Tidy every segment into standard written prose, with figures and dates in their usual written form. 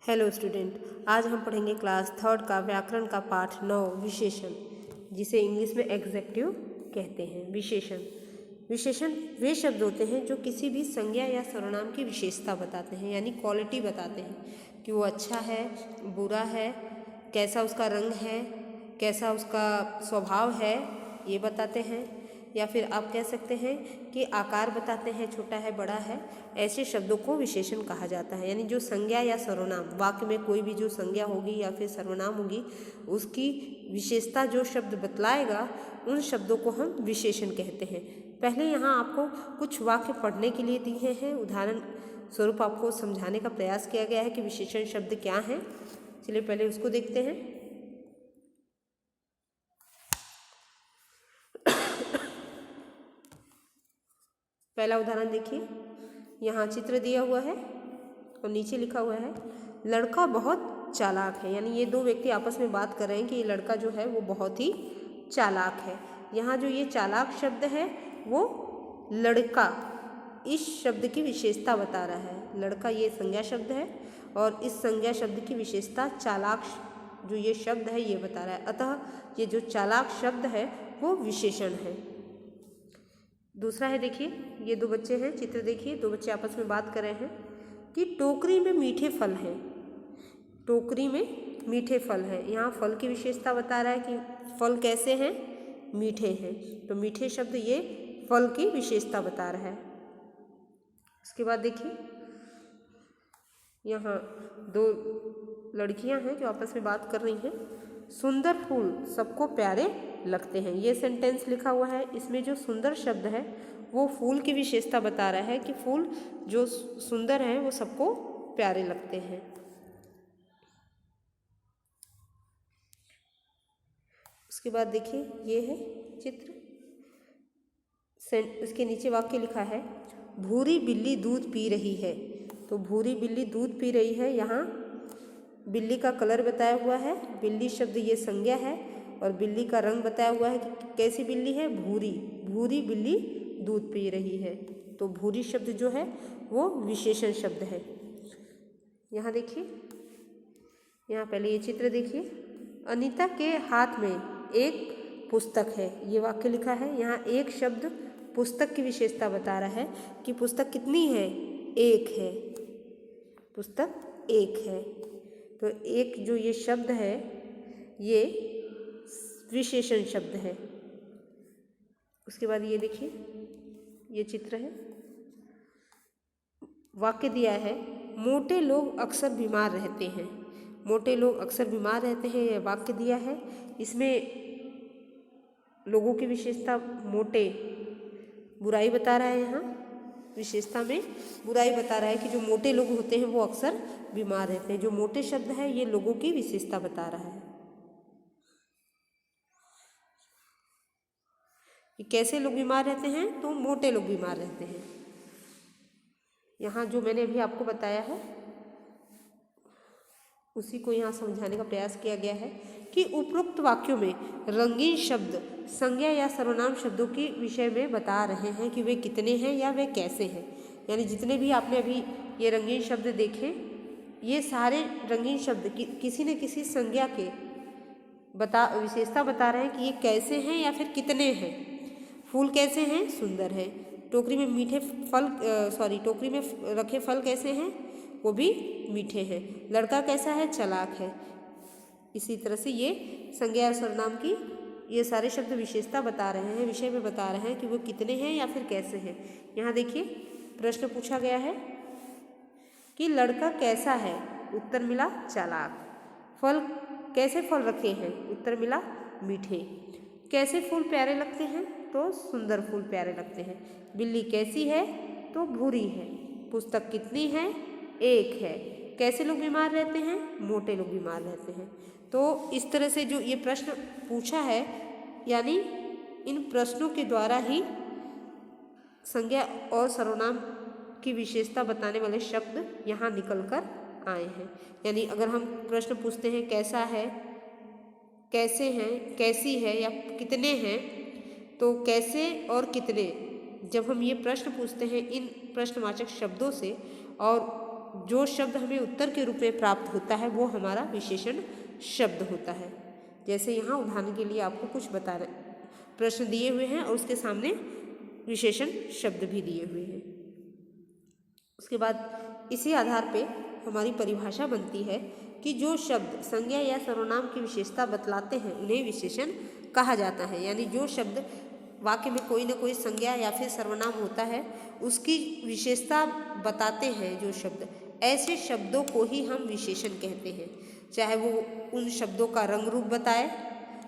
Hello student, आज हम पढ़ेंगे क्लास थर्ड का व्याकरण का पाठ 9 विशेषण, जिसे इंग्लिश में एग्जेक्टिव कहते हैं। विशेषण वे शब्द होते हैं जो किसी भी संज्ञा या सर्वनाम की विशेषता बताते हैं, यानी क्वालिटी बताते हैं कि वो अच्छा है, बुरा है, कैसा उसका रंग है, कैसा उसका स्वभाव है, ये बताते हैं। या फिर आप कह सकते हैं कि आकार बताते हैं, छोटा है, बड़ा है। ऐसे शब्दों को विशेषण कहा जाता है। यानी जो संज्ञा या सर्वनाम, वाक्य में कोई भी जो संज्ञा होगी या फिर सर्वनाम होगी, उसकी विशेषता जो शब्द बतलाएगा, उन शब्दों को हम विशेषण कहते हैं। पहले यहाँ आपको कुछ वाक्य पढ़ने के लिए दिए हैं, उदाहरण स्वरूप आपको समझाने का प्रयास किया गया है कि विशेषण शब्द क्या हैं। चलिए पहले उसको देखते हैं। पहला उदाहरण देखिए, यहाँ चित्र दिया हुआ है और नीचे लिखा हुआ है लड़का बहुत चालाक है। यानी ये दो व्यक्ति आपस में बात कर रहे हैं कि ये लड़का जो है वो बहुत ही चालाक है। यहाँ जो ये चालाक शब्द है वो लड़का, इस शब्द की विशेषता बता रहा है। लड़का ये संज्ञा शब्द है और इस संज्ञा शब्द की विशेषता चालाक जो ये शब्द है ये बता रहा है। अतः ये जो चालाक शब्द है वो विशेषण है। दूसरा है, देखिए ये दो बच्चे हैं, चित्र देखिए, दो बच्चे आपस में बात कर रहे हैं कि टोकरी में मीठे फल हैं। टोकरी में मीठे फल हैं, यहाँ फल की विशेषता बता रहा है कि फल कैसे हैं, मीठे हैं। तो मीठे शब्द ये फल की विशेषता बता रहा है। उसके बाद देखिए यहाँ दो लड़कियां हैं जो आपस में बात कर रही हैं। सुंदर फूल सबको प्यारे लगते हैं। ये सेंटेंस लिखा हुआ है, इसमें जो सुंदर शब्द है वो फूल की विशेषता बता रहा है कि फूल जो सुंदर हैं वो सबको प्यारे लगते हैं। उसके बाद देखिए ये है चित्र, उसके नीचे वाक्य लिखा है भूरी बिल्ली दूध पी रही है। तो भूरी बिल्ली दूध पी रही है, यहाँ बिल्ली का कलर बताया हुआ है, बिल्ली शब्द ये संज्ञा है और बिल्ली का रंग बताया हुआ है कि कैसी बिल्ली है, भूरी। भूरी बिल्ली दूध पी रही है, तो भूरी शब्द जो है वो विशेषण शब्द है। यहाँ देखिए, यहाँ पहले ये चित्र देखिए, अनीता के हाथ में एक पुस्तक है। ये वाक्य लिखा है, यहाँ एक शब्द पुस्तक की विशेषता बता रहा है कि पुस्तक कितनी है, एक है, पुस्तक एक है। तो एक जो ये शब्द है ये विशेषण शब्द है। उसके बाद ये देखिए, ये चित्र है, वाक्य दिया है मोटे लोग अक्सर बीमार रहते हैं। मोटे लोग अक्सर बीमार रहते हैं, यह वाक्य दिया है। इसमें लोगों की विशेषता मोटे, बुराई बता रहा है। यहाँ विशेषता में बुराई बता रहा है कि जो मोटे लोग होते हैं वो अक्सर बीमार रहते हैं। जो मोटे शब्द है ये लोगों की विशेषता बता रहा है कि कैसे लोग बीमार रहते हैं, तो मोटे लोग बीमार रहते हैं। यहाँ जो मैंने अभी आपको बताया है उसी को यहाँ समझाने का प्रयास किया गया है कि उपरोक्त वाक्यों में रंगीन शब्द संज्ञा या सर्वनाम शब्दों के विषय में बता रहे हैं कि वे कितने हैं या वे कैसे हैं। यानी जितने भी आपने अभी ये रंगीन शब्द देखे, ये सारे रंगीन शब्द किसी न किसी संज्ञा के विशेषता बता रहे हैं कि ये कैसे हैं या फिर कितने हैं। फूल कैसे हैं, सुंदर है। टोकरी में मीठे फल टोकरी में रखे फल कैसे हैं, वो भी मीठे हैं। लड़का कैसा है, चालाक है। इसी तरह से ये संज्ञा और सर्वनाम की ये सारे शब्द विशेषता बता रहे हैं, विषय में बता रहे हैं कि वो कितने हैं या फिर कैसे हैं। यहाँ देखिए प्रश्न पूछा गया है कि लड़का कैसा है, उत्तर मिला चालाक। फल कैसे फल रखे हैं, उत्तर मिला मीठे। कैसे फूल प्यारे लगते हैं, तो सुंदर फूल प्यारे लगते हैं। बिल्ली कैसी है, तो भूरी है। पुस्तक कितनी है, एक है। कैसे लोग बीमार रहते हैं, मोटे लोग बीमार रहते हैं। तो इस तरह से जो ये प्रश्न पूछा है, यानी इन प्रश्नों के द्वारा ही संज्ञा और सर्वनाम की विशेषता बताने वाले शब्द यहाँ निकल कर आए हैं। यानी अगर हम प्रश्न पूछते हैं कैसा है, कैसे हैं, कैसी है या कितने हैं, तो कैसे और कितने, जब हम ये प्रश्न पूछते हैं इन प्रश्नवाचक शब्दों से और जो शब्द हमें उत्तर के रूप में प्राप्त होता है वो हमारा विशेषण शब्द होता है। जैसे यहाँ उदाहरण के लिए आपको कुछ बता रहे प्रश्न दिए हुए हैं और उसके सामने विशेषण शब्द भी दिए हुए हैं। उसके बाद इसी आधार पे हमारी परिभाषा बनती है कि जो शब्द संज्ञा या सर्वनाम की विशेषता बतलाते हैं उन्हें विशेषण कहा जाता है। यानी जो शब्द वाक्य में कोई ना कोई संज्ञा या फिर सर्वनाम होता है उसकी विशेषता बताते हैं जो शब्द, ऐसे शब्दों को ही हम विशेषण कहते हैं। चाहे वो उन शब्दों का रंग रूप बताए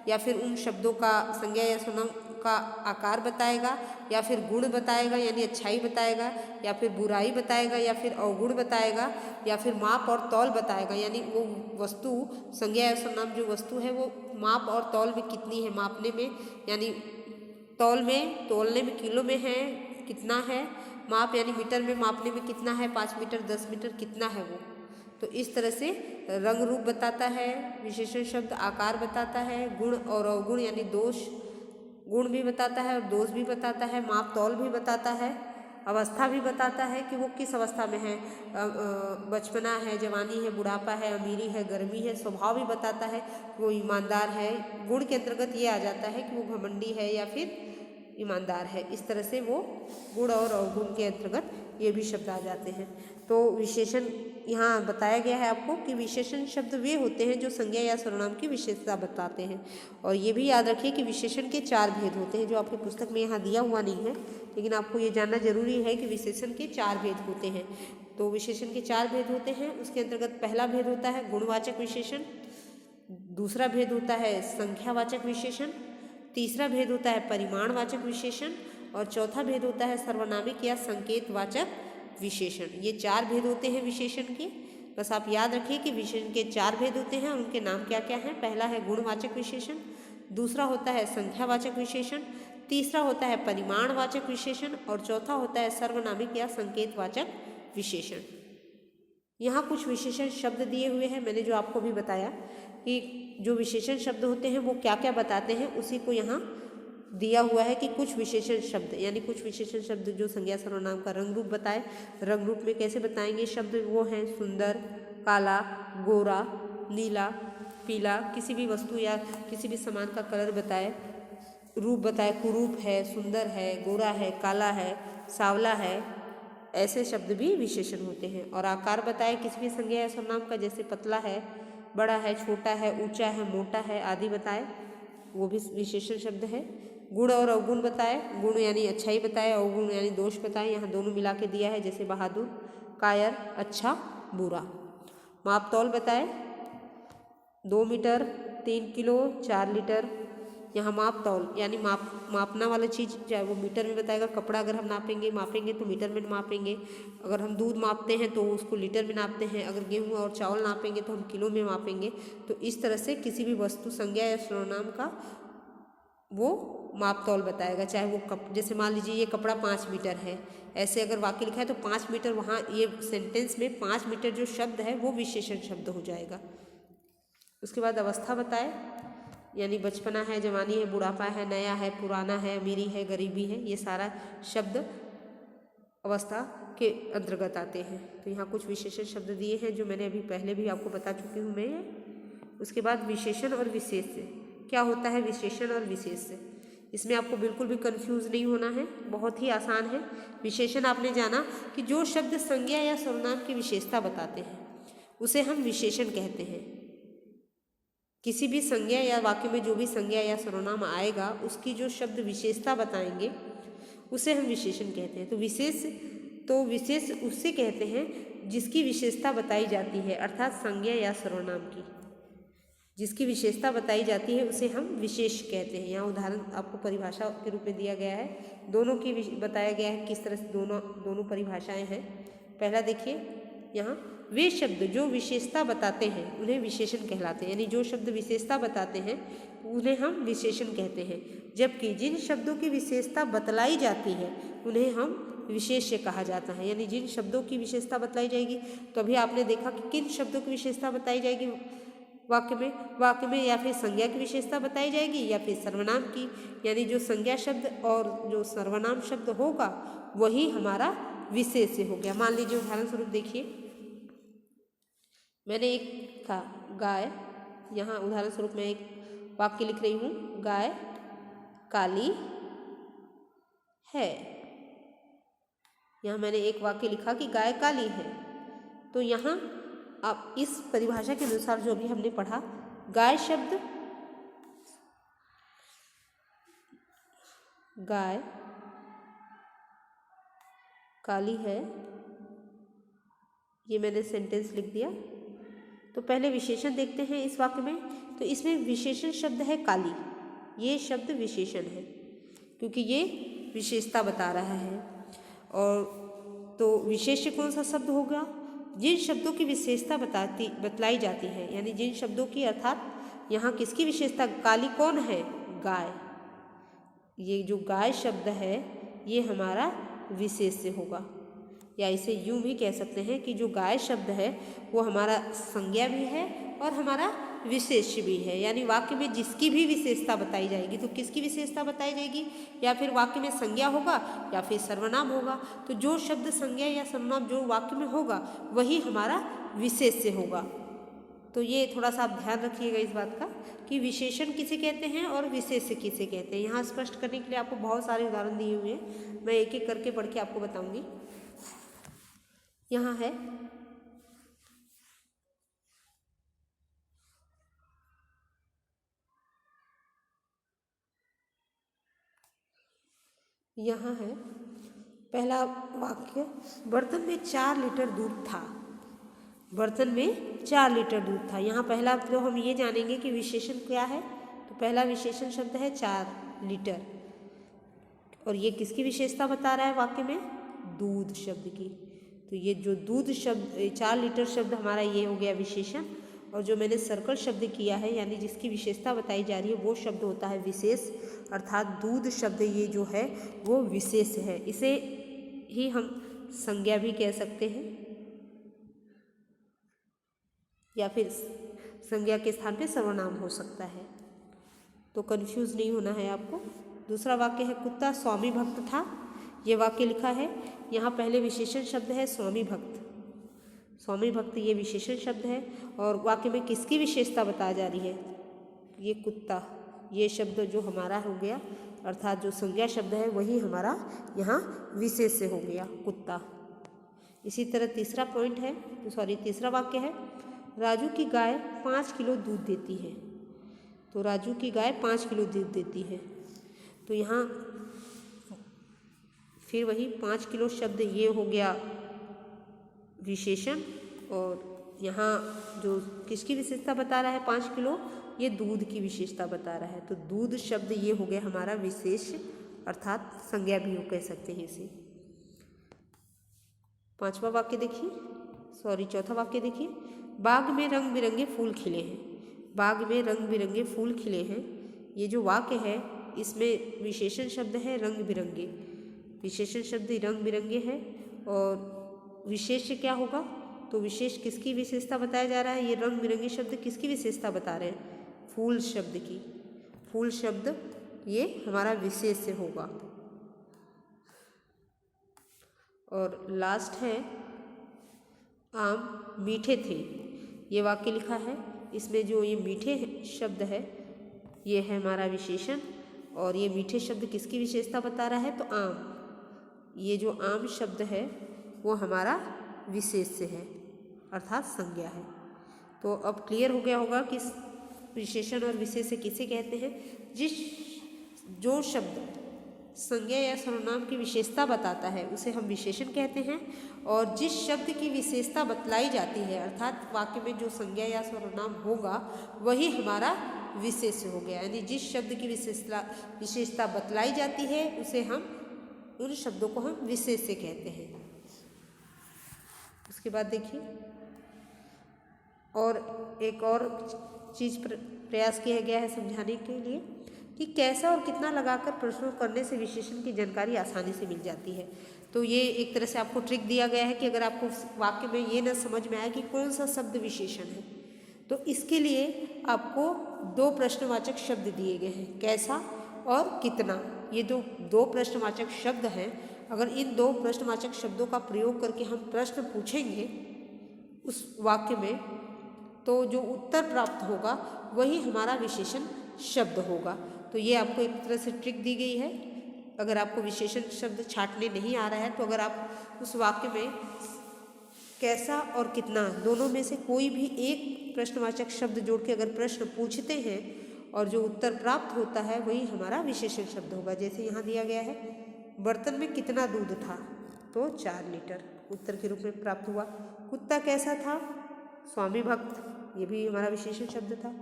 या फिर उन शब्दों का संज्ञा या सर्वनाम का आकार बताएगा या फिर गुण बताएगा यानी अच्छाई बताएगा या फिर बुराई बताएगा या फिर अवगुण बताएगा या फिर माप और तौल बताएगा। यानी वो वस्तु संज्ञा या सर्वनाम जो वस्तु है वो माप और तौल में कितनी है, मापने में यानी तौल में तोलने में किलो में है कितना है, माप यानी मीटर में मापने में कितना है, 5 मीटर 10 मीटर कितना है वो। तो इस तरह से रंग रूप बताता है विशेषण शब्द, आकार बताता है, गुण और अवगुण यानी दोष गुण भी बताता है और दोष भी बताता है, माप तौल भी बताता है, अवस्था भी बताता है कि वो किस अवस्था में है, बचपना है, जवानी है, बुढ़ापा है, अमीरी है, गर्मी है, स्वभाव भी बताता है वो ईमानदार है। गुण के अंतर्गत ये आ जाता है कि वो घमंडी है या फिर ईमानदार है। इस तरह से वो गुण और अवगुण के अंतर्गत ये भी शब्द आ जाते हैं। तो विशेषण यहाँ बताया गया है आपको कि विशेषण शब्द वे होते हैं जो संज्ञा या सर्वनाम की विशेषता बताते हैं। और ये भी याद रखिए कि विशेषण के 4 भेद होते हैं, जो आपकी पुस्तक में यहाँ दिया हुआ नहीं है, लेकिन आपको ये जानना जरूरी है कि विशेषण के 4 भेद होते हैं। तो विशेषण के 4 भेद होते हैं, उसके अंतर्गत पहला भेद होता है गुणवाचक विशेषण, दूसरा भेद होता है संख्यावाचक विशेषण, तीसरा भेद होता है परिमाणवाचक विशेषण और चौथा भेद होता है सर्वनामिक या संकेतवाचक विशेषण। ये 4 भेद होते हैं विशेषण के। बस आप याद रखिए कि विशेषण के 4 भेद होते हैं और उनके नाम क्या क्या हैं। पहला है गुणवाचक विशेषण, दूसरा होता है संख्यावाचक विशेषण, तीसरा होता है परिमाणवाचक विशेषण और चौथा होता है सर्वनामिक या संकेतवाचक विशेषण। यहाँ कुछ विशेषण शब्द दिए हुए हैं। मैंने जो आपको भी बताया कि जो विशेषण शब्द होते हैं वो क्या क्या बताते हैं, उसी को यहाँ दिया हुआ है कि कुछ विशेषण शब्द यानी कुछ विशेषण शब्द जो संज्ञा सर्वनाम का रंग रूप बताए। रंग रूप में कैसे बताएंगे शब्द, वो हैं सुंदर, काला, गोरा, नीला, पीला, किसी भी वस्तु या किसी भी सामान का कलर बताए, रूप बताए, कुरूप है, सुंदर है, गोरा है, काला है, सांवला है, ऐसे शब्द भी विशेषण होते हैं। और आकार बताए किसी भी संज्ञा या सर्वनाम का, जैसे पतला है, बड़ा है, छोटा है, ऊंचा है, मोटा है आदि बताए, वो भी विशेषण शब्द है। गुण और अवगुण बताए, गुण यानी अच्छाई बताए, अवगुण यानी दोष बताए, यहाँ दोनों मिला के दिया है, जैसे बहादुर, कायर, अच्छा, बुरा। माप तौल बताए 2 मीटर, 3 किलो, 4 लीटर। यहाँ माप तौल यानी मापना वाला चीज़, चाहे वो मीटर में बताएगा, कपड़ा अगर हम मापेंगे तो मीटर में मापेंगे, अगर हम दूध मापते हैं तो उसको लीटर में नापते हैं, अगर गेहूँ और चावल नापेंगे तो हम किलो में मापेंगे। तो इस तरह से किसी भी वस्तु संज्ञा या सर्वनाम का वो माप तौल बताएगा। चाहे वो जैसे मान लीजिए ये कपड़ा 5 मीटर है, ऐसे अगर वाक्य लिखा है तो 5 मीटर, वहाँ ये सेंटेंस में 5 मीटर जो शब्द है वो विशेषण शब्द हो जाएगा। उसके बाद अवस्था बताए, यानी बचपना है, जवानी है, बुढ़ापा है, नया है, पुराना है, अमीरी है, गरीबी है, ये सारा शब्द अवस्था के अंतर्गत आते हैं। तो यहाँ कुछ विशेषण शब्द दिए हैं जो मैंने अभी पहले भी आपको बता चुकी हूँ मैं। उसके बाद विशेषण और विशेष्य। क्या होता है विशेषण और विशेष्य? इसमें आपको बिल्कुल भी कंफ्यूज नहीं होना है, बहुत ही आसान है। विशेषण आपने जाना कि जो शब्द संज्ञा या सर्वनाम की विशेषता बताते हैं उसे हम विशेषण कहते हैं। किसी भी संज्ञा या वाक्य में जो भी संज्ञा या सर्वनाम आएगा उसकी जो शब्द विशेषता बताएंगे उसे हम विशेषण कहते हैं। तो विशेष उससे कहते हैं जिसकी विशेषता बताई जाती है, अर्थात संज्ञा या सर्वनाम की जिसकी विशेषता बताई जाती है उसे हम विशेष कहते हैं। यहाँ उदाहरण आपको परिभाषा के रूप में दिया गया है, दोनों की बताया गया है किस तरह से दोनों परिभाषाएं हैं। पहला देखिए, यहाँ वे शब्द जो विशेषता बताते हैं उन्हें विशेषण कहलाते हैं, यानी जो शब्द विशेषता बताते हैं उन्हें हम विशेषण कहते हैं, जबकि जिन शब्दों की विशेषता बतलाई जाती है उन्हें हम विशेष्य कहा जाता है। यानी जिन शब्दों की विशेषता बतलाई जाएगी, तो अभी आपने देखा कि किन शब्दों की विशेषता बताई जाएगी वाक्य में या फिर संज्ञा की विशेषता बताई जाएगी या फिर सर्वनाम की, यानी जो संज्ञा शब्द और जो सर्वनाम शब्द होगा वही हमारा विशेष्य हो गया। मान लीजिए उदाहरण स्वरूप देखिए, मैंने एक था गाय, यहाँ उदाहरण स्वरूप मैं एक वाक्य लिख रही हूँ, गाय काली है। यहाँ मैंने एक वाक्य लिखा कि गाय काली है। तो यहाँ आप इस परिभाषा के अनुसार जो अभी हमने पढ़ा, गाय काली है, ये मैंने सेंटेंस लिख दिया। तो पहले विशेषण देखते हैं इस वाक्य में। तो इसमें विशेषण शब्द है काली, ये शब्द विशेषण है क्योंकि ये विशेषता बता रहा है। और तो विशेष्य कौन सा शब्द होगा? जिन शब्दों की विशेषता बतलाई जाती है, यानी जिन शब्दों की, अर्थात यहाँ किसकी विशेषता, काली कौन है? गाय। ये जो गाय शब्द है ये हमारा विशेष्य होगा, या इसे यूं भी कह सकते हैं कि जो गाय शब्द है वो हमारा संज्ञा भी है और हमारा विशेष्य भी है। यानी वाक्य में जिसकी भी विशेषता बताई जाएगी, तो किसकी विशेषता बताई जाएगी? या फिर वाक्य में संज्ञा होगा या फिर सर्वनाम होगा। तो जो शब्द संज्ञा या सर्वनाम जो वाक्य में होगा वही हमारा विशेष्य होगा। तो ये थोड़ा सा आप ध्यान रखिएगा इस बात का कि विशेषण किसे कहते हैं और विशेष्य किसे कहते हैं। यहाँ स्पष्ट करने के लिए आपको बहुत सारे उदाहरण दिए हुए हैं, मैं एक एक करके पढ़ के आपको बताऊंगी। यहाँ है पहला वाक्य, बर्तन में 4 लीटर दूध था। बर्तन में 4 लीटर दूध था। यहाँ पहला तो हम ये जानेंगे कि विशेषण क्या है। तो पहला विशेषण शब्द है 4 लीटर, और ये किसकी विशेषता बता रहा है वाक्य में? दूध शब्द की। तो ये जो दूध शब्द 4 लीटर शब्द हमारा ये हो गया विशेषण, और जो मैंने सर्कल शब्द किया है यानी जिसकी विशेषता बताई जा रही है वो शब्द होता है विशेष, अर्थात दूध शब्द ये जो है वो विशेष है। इसे ही हम संज्ञा भी कह सकते हैं, या फिर संज्ञा के स्थान पे सर्वनाम हो सकता है। तो कंफ्यूज नहीं होना है आपको। दूसरा वाक्य है, कुत्ता स्वामी भक्त था। ये वाक्य लिखा है, यहाँ पहले विशेषण शब्द है स्वामी भक्त। स्वामी भक्त ये विशेषण शब्द है, और वाक्य में किसकी विशेषता बताई जा रही है? ये कुत्ता, ये शब्द जो हमारा हो गया, अर्थात जो संज्ञा शब्द है वही हमारा यहाँ विशेष्य हो गया, कुत्ता। इसी तरह तीसरा वाक्य है, राजू की गाय 5 किलो दूध देती है। तो राजू की गाय 5 किलो दूध देती है। तो यहाँ फिर वही 5 किलो शब्द ये हो गया विशेषण, और यहाँ जो किसकी विशेषता बता रहा है 5 किलो, ये दूध की विशेषता बता रहा है। तो दूध शब्द ये हो गया हमारा विशेष, अर्थात संज्ञा भी कह सकते हैं इसे। चौथा वाक्य देखिए, बाग में रंग बिरंगे फूल खिले हैं। बाग में रंग बिरंगे फूल खिले हैं, ये जो वाक्य है इसमें विशेषण शब्द है रंग बिरंगे। विशेषण शब्द रंग बिरंगे है, और विशेष्य क्या होगा? तो विशेष किसकी विशेषता बताया जा रहा है? ये रंग बिरंगे शब्द किसकी विशेषता बता रहे हैं? फूल शब्द की। फूल शब्द ये हमारा विशेष्य होगा। और लास्ट है, आम मीठे थे। ये वाक्य लिखा है, इसमें जो ये मीठे शब्द है ये है हमारा विशेषण, और ये मीठे शब्द किसकी विशेषता बता रहा है? तो आम। ये जो आम शब्द है वो हमारा विशेष्य है, अर्थात संज्ञा है। तो अब क्लियर हो गया होगा कि विशेषण और विशेष्य किसे कहते हैं? जो शब्द संज्ञा या सर्वनाम की विशेषता बताता है उसे हम विशेषण कहते हैं, और जिस शब्द की विशेषता बतलाई जाती है, अर्थात वाक्य में जो संज्ञा या सर्वनाम होगा वही हमारा विशेष्य हो गया। यानी जिस शब्द की विशेषता बतलाई जाती है उसे उन शब्दों को हम विशेष्य कहते हैं। उसके बाद देखिए, और एक और चीज़ प्रयास किया गया है समझाने के लिए कि कैसा और कितना लगाकर प्रश्नों करने से विशेषण की जानकारी आसानी से मिल जाती है। तो ये एक तरह से आपको ट्रिक दिया गया है कि अगर आपको वाक्य में ये न समझ में आए कि कौन सा शब्द विशेषण है, तो इसके लिए आपको 2 प्रश्नवाचक शब्द दिए गए हैं, कैसा और कितना। ये जो 2 प्रश्नवाचक शब्द हैं, अगर इन 2 प्रश्नवाचक शब्दों का प्रयोग करके हम प्रश्न पूछेंगे उस वाक्य में, तो जो उत्तर प्राप्त होगा वही हमारा विशेषण शब्द होगा। तो ये आपको एक तरह से ट्रिक दी गई है। अगर आपको विशेषण शब्द छांटने नहीं आ रहा है तो अगर आप उस वाक्य में कैसा और कितना दोनों में से कोई भी एक प्रश्नवाचक शब्द जोड़ के अगर प्रश्न पूछते हैं और जो उत्तर प्राप्त होता है वही हमारा विशेषण शब्द होगा। जैसे यहाँ दिया गया है, बर्तन में कितना दूध था, तो 4 लीटर उत्तर के रूप में प्राप्त हुआ। कुत्ता कैसा था, स्वामी भक्त, ये भी हमारा विशेषण शब्द था।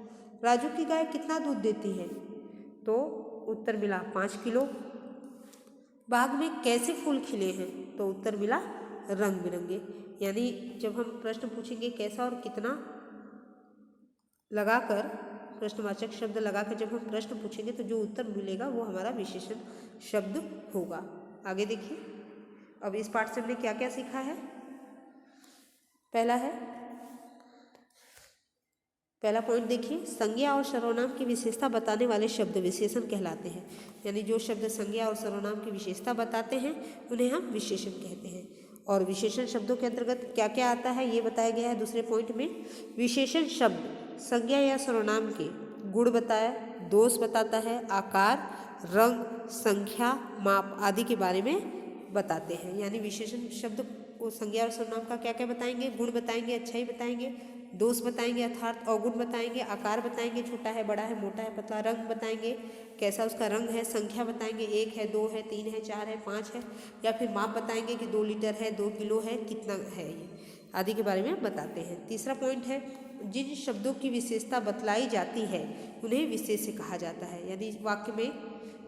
राजू की गाय कितना दूध देती है, तो उत्तर मिला 5 किलो। बाग में कैसे फूल खिले हैं, तो उत्तर मिला रंग बिरंगे। यानी जब हम प्रश्न पूछेंगे कैसा और कितना लगाकर, प्रश्नवाचक शब्द लगाकर जब हम प्रश्न पूछेंगे तो जो उत्तर मिलेगा वो हमारा विशेषण शब्द होगा। आगे देखिए, अब इस पाठ से हमने क्या क्या सीखा है। पहला पॉइंट देखिए, संज्ञा और सर्वनाम की विशेषता बताने वाले शब्द विशेषण कहलाते हैं। यानी जो शब्द संज्ञा और सर्वनाम की विशेषता बताते हैं उन्हें हम विशेषण कहते हैं। और विशेषण शब्दों के अंतर्गत क्या क्या आता है ये बताया गया है दूसरे पॉइंट में। विशेषण शब्द संज्ञा या सर्वनाम के गुण बताया, दोष बताता है, आकार, रंग, संख्या, माप आदि के बारे में बताते हैं। यानी विशेषण शब्द को संज्ञा और सर्वनाम का क्या क्या बताएंगे, गुण बताएंगे, अच्छाई बताएंगे, दोष बताएंगे अर्थात अवगुण बताएंगे, आकार बताएंगे छोटा है, बड़ा है, मोटा है, पतला, रंग बताएंगे कैसा उसका रंग है, संख्या बताएंगे 1 है, 2 है, 3 है, 4 है, 5 है, या फिर माप बताएंगे कि 2 लीटर है, 2 किलो है, कितना है, ये आदि के बारे में बताते हैं। तीसरा पॉइंट है, जिन शब्दों की विशेषता बतलाई जाती है उन्हें विशेष्य कहा जाता है। यानी वाक्य में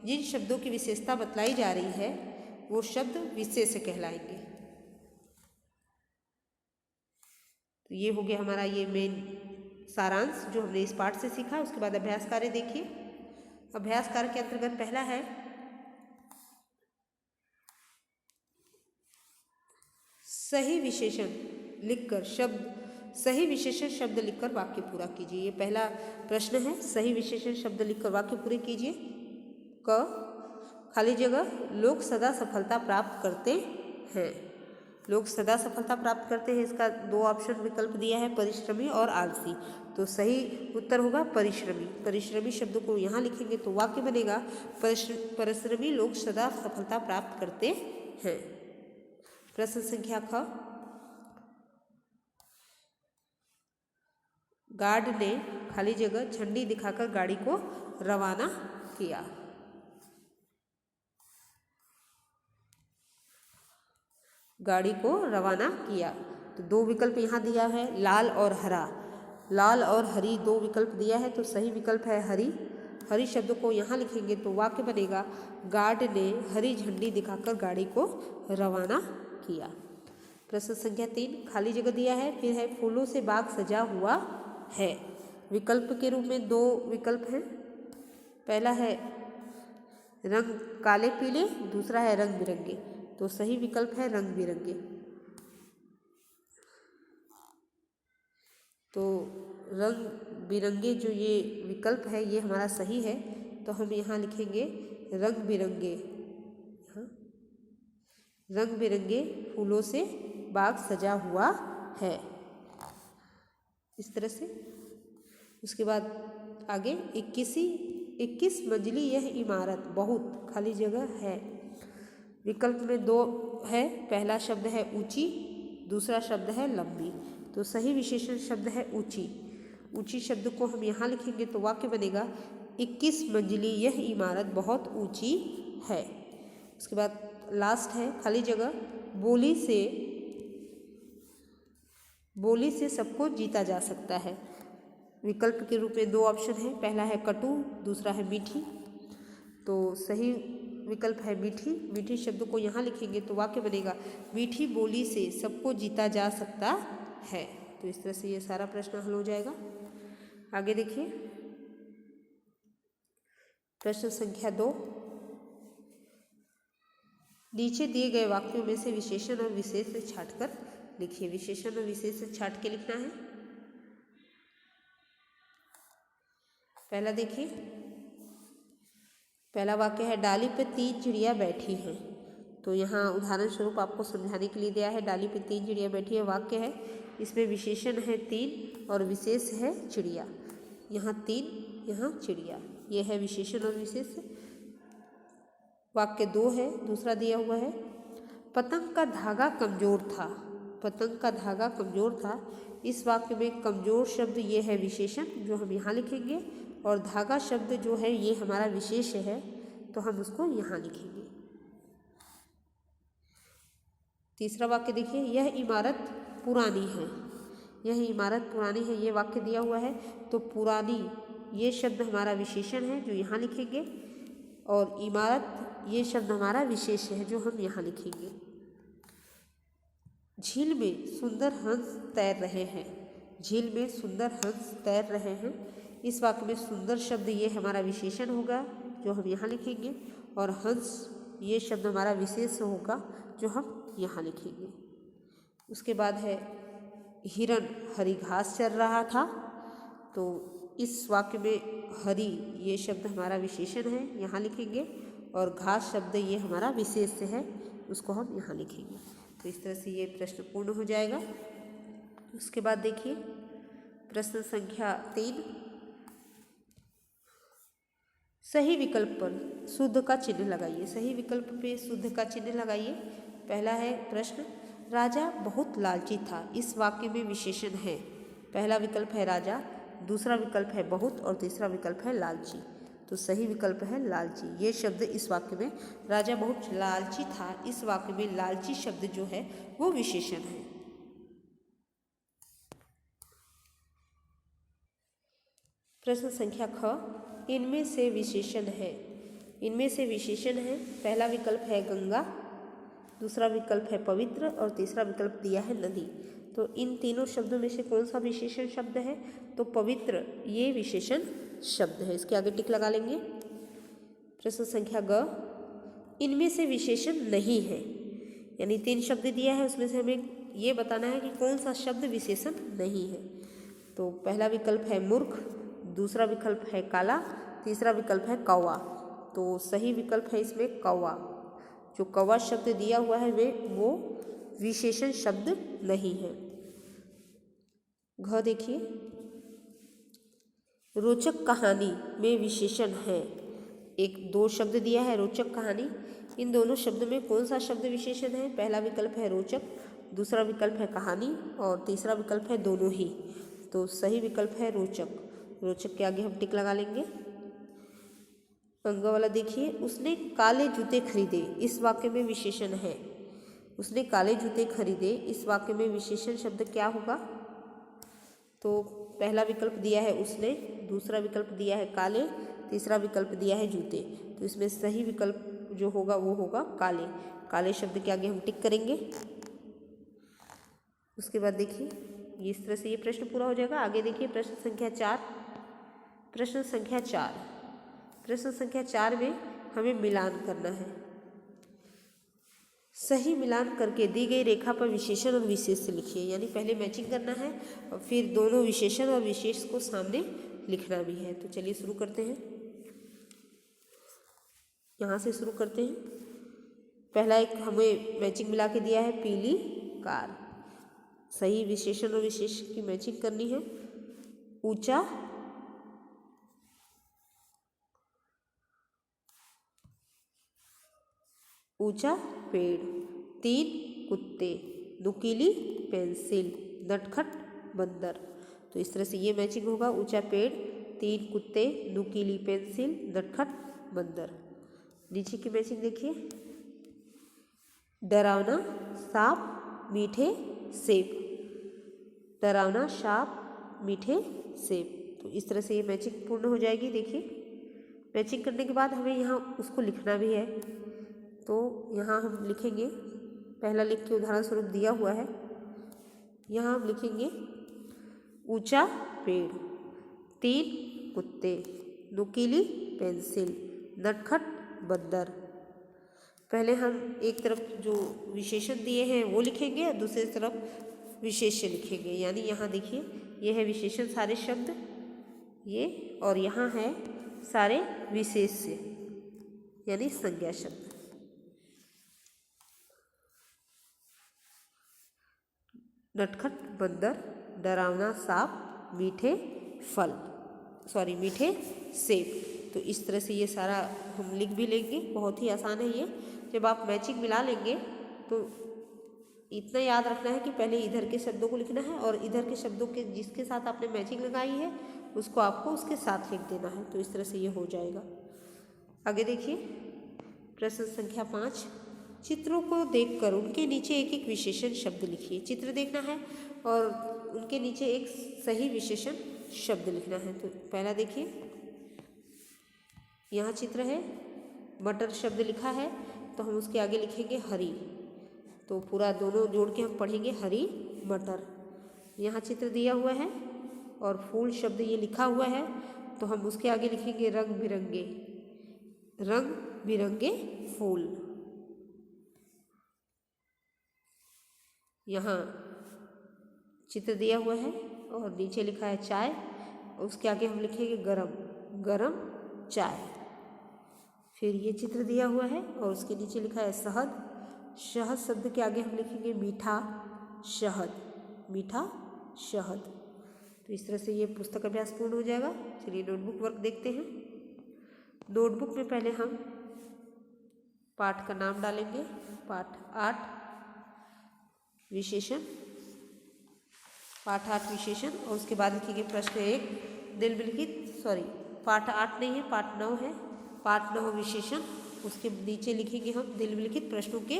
जिन शब्दों की विशेषता बतलाई जा रही है वो शब्द विशेष्य कहलाएंगे। तो ये हो गया हमारा ये मेन सारांश जो हमने इस पाठ से सीखा। उसके बाद अभ्यास कार्य देखिए। अभ्यास कार्य के अंतर्गत पहला है सही विशेषण लिखकर वाक्य पूरा कीजिए। ये पहला प्रश्न है, सही विशेषण शब्द लिखकर वाक्य पूरे कीजिए। क, खाली जगह, लोग सदा सफलता प्राप्त करते हैं। लोग सदा सफलता प्राप्त करते हैं, इसका 2 ऑप्शन विकल्प दिया है, परिश्रमी और आलसी। तो सही उत्तर होगा परिश्रमी। परिश्रमी शब्द को यहाँ लिखेंगे तो वाक्य बनेगा, परिश्रमी लोग सदा सफलता प्राप्त करते हैं। प्रश्न संख्या ख, गार्ड ने खाली जगह झंडी दिखाकर गाड़ी को रवाना किया। गाड़ी को रवाना किया। तो 2 विकल्प यहाँ दिया है, लाल और हरा। लाल और हरी 2 विकल्प दिया है, तो सही विकल्प है हरी। हरी शब्द को यहाँ लिखेंगे तो वाक्य बनेगा, गार्ड ने हरी झंडी दिखाकर गाड़ी को रवाना किया। प्रश्न संख्या 3, खाली जगह दिया है, फिर है फूलों से बाग सजा हुआ है। विकल्प के रूप में 2 विकल्प हैं। पहला है रंग काले पीले, दूसरा है रंग बिरंगे। तो सही विकल्प है रंग बिरंगे। तो रंग बिरंगे जो ये विकल्प है ये हमारा सही है। तो हम यहाँ लिखेंगे रंग बिरंगे, रंग बिरंगे फूलों से बाग सजा हुआ है, इस तरह से। उसके बाद आगे 21 मंजिली यह इमारत बहुत खाली जगह है। विकल्प में 2 है, पहला शब्द है ऊंची, दूसरा शब्द है लंबी। तो सही विशेषण शब्द है ऊंची। ऊंची शब्द को हम यहाँ लिखेंगे तो वाक्य बनेगा, 21 मंजिली यह इमारत बहुत ऊंची है। उसके बाद लास्ट है खाली जगह, बोली से सबको जीता जा सकता है। विकल्प के रूप में 2 ऑप्शन है, पहला है कटु, दूसरा है मीठी। तो सही विकल्प है मीठी। मीठी शब्द को यहाँ लिखेंगे तो वाक्य बनेगा, मीठी बोली से सबको जीता जा सकता है। तो इस तरह से ये सारा प्रश्न हल हो जाएगा। आगे देखिए प्रश्न संख्या 2, नीचे दिए गए वाक्यों में से विशेषण और विशेष्य छांटकर लिखिए। विशेषण और विशेष्य छांट के लिखना है। पहला देखिए, पहला वाक्य है डाली पे 3 चिड़िया बैठी हैं। तो यहाँ उदाहरण स्वरूप आपको समझाने के लिए दिया है, डाली पे 3 चिड़िया बैठी है। वाक्य है इसमें विशेषण है 3 और विशेष है चिड़िया। यहाँ 3, यहाँ चिड़िया, ये है विशेषण और विशेष। वाक्य 2 है, दूसरा दिया हुआ है, पतंग का धागा कमजोर था। पतंग का धागा कमजोर था। इस वाक्य में कमजोर शब्द ये है विशेषण जो हम यहाँ लिखेंगे, और धागा शब्द जो है ये हमारा विशेष है, तो हम उसको यहाँ लिखेंगे। तीसरा वाक्य देखिए, यह इमारत पुरानी है। यह इमारत पुरानी है, ये वाक्य दिया हुआ है, तो पुरानी ये शब्द हमारा विशेषण है जो यहाँ लिखेंगे, और इमारत ये शब्द हमारा विशेष है जो हम यहाँ लिखेंगे। झील में सुंदर हंस तैर रहे हैं। झील में सुंदर हंस तैर रहे हैं। इस वाक्य में सुंदर शब्द ये हमारा विशेषण होगा जो हम यहाँ लिखेंगे, और हंस ये शब्द हमारा विशेष होगा जो हम यहाँ लिखेंगे। उसके बाद है हिरन हरी घास चर रहा था। तो इस वाक्य में हरी ये शब्द हमारा विशेषण है, यहाँ लिखेंगे, और घास शब्द ये हमारा विशेष है, उसको हम यहाँ लिखेंगे। तो इस तरह से ये प्रश्न पूर्ण हो जाएगा। उसके बाद देखिए प्रश्न संख्या 3, सही विकल्प पर शुद्ध का चिन्ह लगाइए। सही विकल्प पे शुद्ध का चिन्ह लगाइए। पहला है प्रश्न, राजा बहुत लालची था। इस वाक्य में विशेषण है। पहला विकल्प है राजा, दूसरा विकल्प है बहुत, और तीसरा विकल्प है लालची। तो सही विकल्प है लालची। ये शब्द इस वाक्य में, राजा बहुत लालची था, इस वाक्य में लालची शब्द जो है वो विशेषण है। प्रश्न संख्या ख, इनमें से विशेषण है। इनमें से विशेषण है, पहला विकल्प है गंगा, दूसरा विकल्प है पवित्र, और तीसरा विकल्प दिया है नदी। तो इन तीनों शब्दों में से कौन सा विशेषण शब्द है? तो पवित्र ये विशेषण शब्द है। इसके आगे टिक लगा लेंगे। प्रश्न संख्या ग, इनमें से विशेषण नहीं है। यानी 3 शब्द दिया है, उसमें से हमें ये बताना है कि कौन सा शब्द विशेषण नहीं है। तो पहला विकल्प है मूर्ख, दूसरा विकल्प है काला, तीसरा विकल्प है कौवा। तो सही विकल्प है इसमें कौवा। जो कौवा शब्द दिया हुआ है वो विशेषण शब्द नहीं है। घ देखिए, रोचक कहानी में विशेषण है। 1-2 शब्द दिया है रोचक कहानी। इन दोनों शब्द में कौन सा शब्द विशेषण है? पहला विकल्प है रोचक, दूसरा विकल्प है कहानी, और तीसरा विकल्प है दोनों ही। तो सही विकल्प है रोचक। रोचक के आगे हम टिक लगा लेंगे। अंग वाला देखिए, उसने काले जूते खरीदे। इस वाक्य में विशेषण है। उसने काले जूते खरीदे, इस वाक्य में विशेषण शब्द क्या होगा? तो पहला विकल्प दिया है उसने, दूसरा विकल्प दिया है काले, तीसरा विकल्प दिया है जूते। तो इसमें सही विकल्प जो होगा वो होगा काले। काले शब्द के आगे हम टिक करेंगे। उसके बाद देखिए, इस तरह से ये प्रश्न पूरा हो जाएगा। आगे देखिए प्रश्न संख्या 4। प्रश्न संख्या 4, प्रश्न संख्या 4 में हमें मिलान करना है। सही मिलान करके दी गई रेखा पर विशेषण और विशेष लिखिए। यानी पहले मैचिंग करना है और फिर दोनों विशेषण और विशेष को सामने लिखना भी है। तो चलिए शुरू करते हैं। यहाँ से शुरू करते हैं। पहला एक हमें मैचिंग मिला के दिया है, पीली कार। सही विशेषण और विशेष की मैचिंग करनी है। ऊंचा ऊंचा पेड़, 3 कुत्ते, नुकीली पेंसिल, नटखट बंदर। तो इस तरह से ये मैचिंग होगा। ऊंचा पेड़, 3 कुत्ते, नुकीली पेंसिल, नटखट बंदर। नीचे की मैचिंग देखिए, डरावना सांप, मीठे सेब। डरावना सांप, मीठे सेब। तो इस तरह से ये मैचिंग पूर्ण हो जाएगी। देखिए मैचिंग करने के बाद हमें यहाँ उसको लिखना भी है। तो यहाँ हम लिखेंगे, पहला लिख के उदाहरण स्वरूप दिया हुआ है। यहाँ हम लिखेंगे ऊंचा पेड़, 3 कुत्ते, नुकीली पेंसिल, नटखट बंदर। पहले हम एक तरफ जो विशेषण दिए हैं वो लिखेंगे और दूसरी तरफ विशेष्य लिखेंगे। यानी यहाँ देखिए, ये है विशेषण सारे शब्द ये, और यहाँ है सारे विशेष्य यानी संज्ञा शब्द। नटखट बंदर, डरावना सांप, मीठे मीठे सेब। तो इस तरह से ये सारा हम लिख भी लेंगे, बहुत ही आसान है ये। जब आप मैचिंग मिला लेंगे तो इतना याद रखना है कि पहले इधर के शब्दों को लिखना है और इधर के शब्दों के जिसके साथ आपने मैचिंग लगाई है उसको आपको उसके साथ लिख देना है। तो इस तरह से ये हो जाएगा। आगे देखिए प्रश्न संख्या 5, चित्रों को देखकर उनके नीचे एक एक विशेषण शब्द लिखिए। चित्र देखना है और उनके नीचे एक सही विशेषण शब्द लिखना है। तो पहला देखिए, यहाँ चित्र है, मटर शब्द लिखा है, तो हम उसके आगे लिखेंगे हरी। तो पूरा दोनों जोड़ के हम पढ़ेंगे हरी मटर। यहाँ चित्र दिया हुआ है और फूल शब्द ये लिखा हुआ है, तो हम उसके आगे लिखेंगे रंग बिरंगे फूल। यहाँ चित्र दिया हुआ है और नीचे लिखा है चाय, उसके आगे हम लिखेंगे गरम चाय। फिर ये चित्र दिया हुआ है और उसके नीचे लिखा है शहद शब्द के आगे हम लिखेंगे मीठा शहद। तो इस तरह से ये पुस्तक अभ्यास पूर्ण हो जाएगा। चलिए नोटबुक वर्क देखते हैं। नोटबुक में पहले हम पाठ का नाम डालेंगे, पाठ 8 विशेषण, पाठ 8 विशेषण, और उसके बाद लिखेंगे प्रश्न 1 पाठ 8 नहीं है, पाठ 9 है, पाठ 9 विशेषण। उसके नीचे लिखेंगे हम दिलविलिखित प्रश्नों के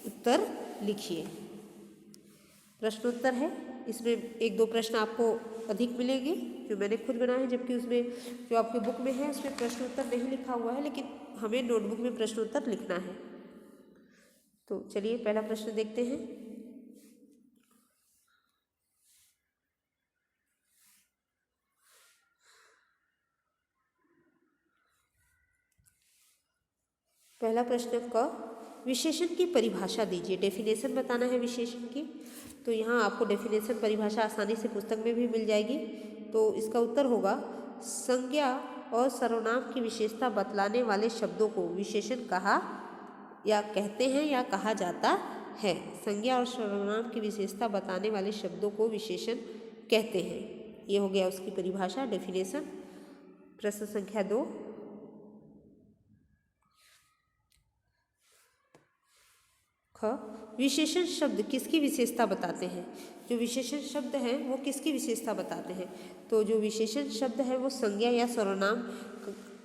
उत्तर लिखिए। प्रश्नोत्तर है, इसमें 1-2 प्रश्न आपको अधिक मिलेंगे जो मैंने खुद बनाए हैं, जबकि उसमें जो आपके बुक में है उसमें प्रश्नोत्तर नहीं लिखा हुआ है, लेकिन हमें नोटबुक में प्रश्नोत्तर लिखना है। तो चलिए पहला प्रश्न देखते हैं। पहला प्रश्न क, विशेषण की परिभाषा दीजिए। डेफिनेशन बताना है विशेषण की। तो यहाँ आपको डेफिनेशन परिभाषा आसानी से पुस्तक में भी मिल जाएगी। तो इसका उत्तर होगा, संज्ञा और सर्वनाम की विशेषता बतलाने वाले शब्दों को विशेषण कहा या कहते हैं या कहा जाता है। संज्ञा और सर्वनाम की विशेषता बताने वाले शब्दों को विशेषण कहते हैं। ये हो गया उसकी परिभाषा, डेफिनेशन। प्रश्न संख्या 2, विशेषण शब्द किसकी विशेषता बताते हैं। जो विशेषण शब्द हैं वो किसकी विशेषता बताते हैं। तो जो विशेषण शब्द है वो संज्ञा या सर्वनाम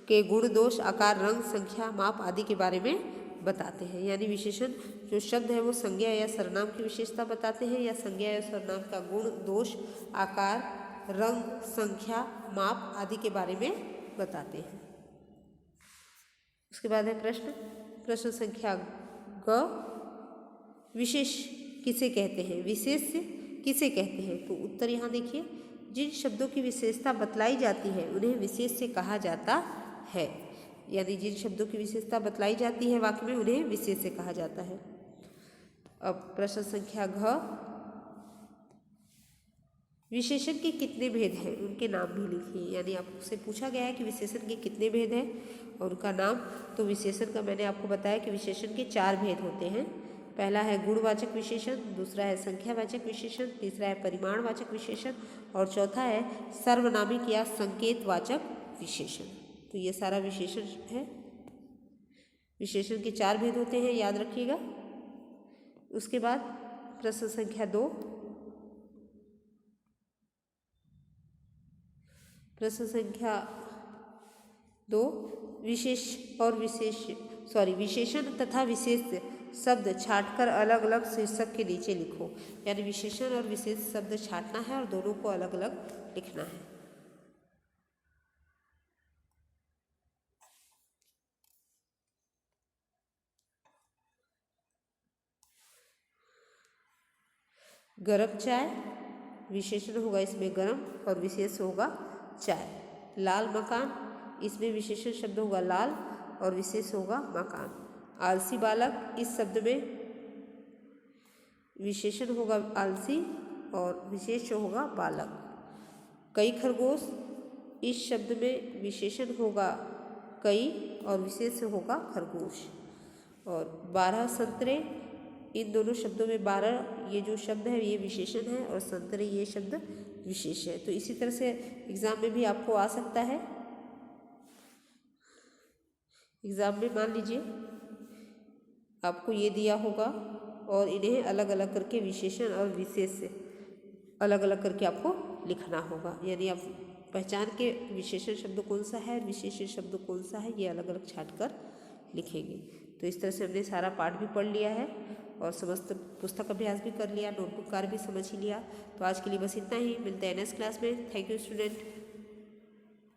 के गुण, दोष, आकार, रंग, संख्या, माप आदि के बारे में बताते हैं। यानी विशेषण जो शब्द है वो संज्ञा या सर्वनाम की विशेषता बताते हैं, या संज्ञा या सर्वनाम का गुण, दोष, आकार, रंग, संख्या, माप आदि के बारे में बताते हैं। उसके बाद है प्रश्न संख्या ग, विशेष किसे कहते हैं, विशेष किसे कहते हैं। तो उत्तर यहाँ देखिए, जिन शब्दों की विशेषता बतलाई जाती है उन्हें विशेष से कहा जाता है। यानी जिन शब्दों की विशेषता बतलाई जाती है वाक्य में उन्हें विशेष से कहा जाता है। अब प्रश्न संख्या घ, विशेषण के कितने भेद हैं उनके नाम भी लिखिए। यानी आपसे पूछा गया है कि विशेषण के कितने भेद हैं और उनका नाम। तो विशेषण का मैंने आपको बताया कि विशेषण के 4 भेद होते हैं। पहला है गुणवाचक विशेषण, दूसरा है संख्यावाचक विशेषण, तीसरा है परिमाणवाचक विशेषण और चौथा है सर्वनामिक या संकेतवाचक विशेषण। तो ये सारा विशेषण है। विशेषण के 4 भेद होते हैं, याद रखिएगा। उसके बाद प्रश्न संख्या 2, प्रश्न संख्या 2, विशेषण तथा विशेष शब्द छांटकर अलग अलग शीर्षक के नीचे लिखो। यानी विशेषण और विशेष शब्द छांटना है और दोनों को अलग अलग लिखना है। गरम चाय, विशेषण होगा इसमें गरम और विशेष होगा चाय। लाल मकान, इसमें विशेषण शब्द होगा लाल और विशेष होगा मकान। आलसी बालक, इस शब्द में विशेषण होगा आलसी और विशेष होगा बालक। कई खरगोश, इस शब्द में विशेषण होगा कई और विशेष होगा खरगोश। और 12 संतरे, इन दोनों शब्दों में 12 ये जो शब्द है ये विशेषण है और संतरे ये शब्द विशेष है। तो इसी तरह से एग्जाम में भी आपको आ सकता है। एग्जाम में मान लीजिए आपको ये दिया होगा और इन्हें अलग अलग करके विशेषण और विशेष से अलग अलग करके आपको लिखना होगा। यानी आप पहचान के विशेषण शब्द कौन सा है, विशेषण शब्द कौन सा है, ये अलग अलग छाट कर लिखेंगे। तो इस तरह से हमने सारा पाठ भी पढ़ लिया है और समस्त पुस्तक अभ्यास भी कर लिया, नोटबुक कार्य भी समझ ही लिया। तो आज के लिए बस इतना ही, मिलते हैं नेक्स्ट क्लास में। Thank you student.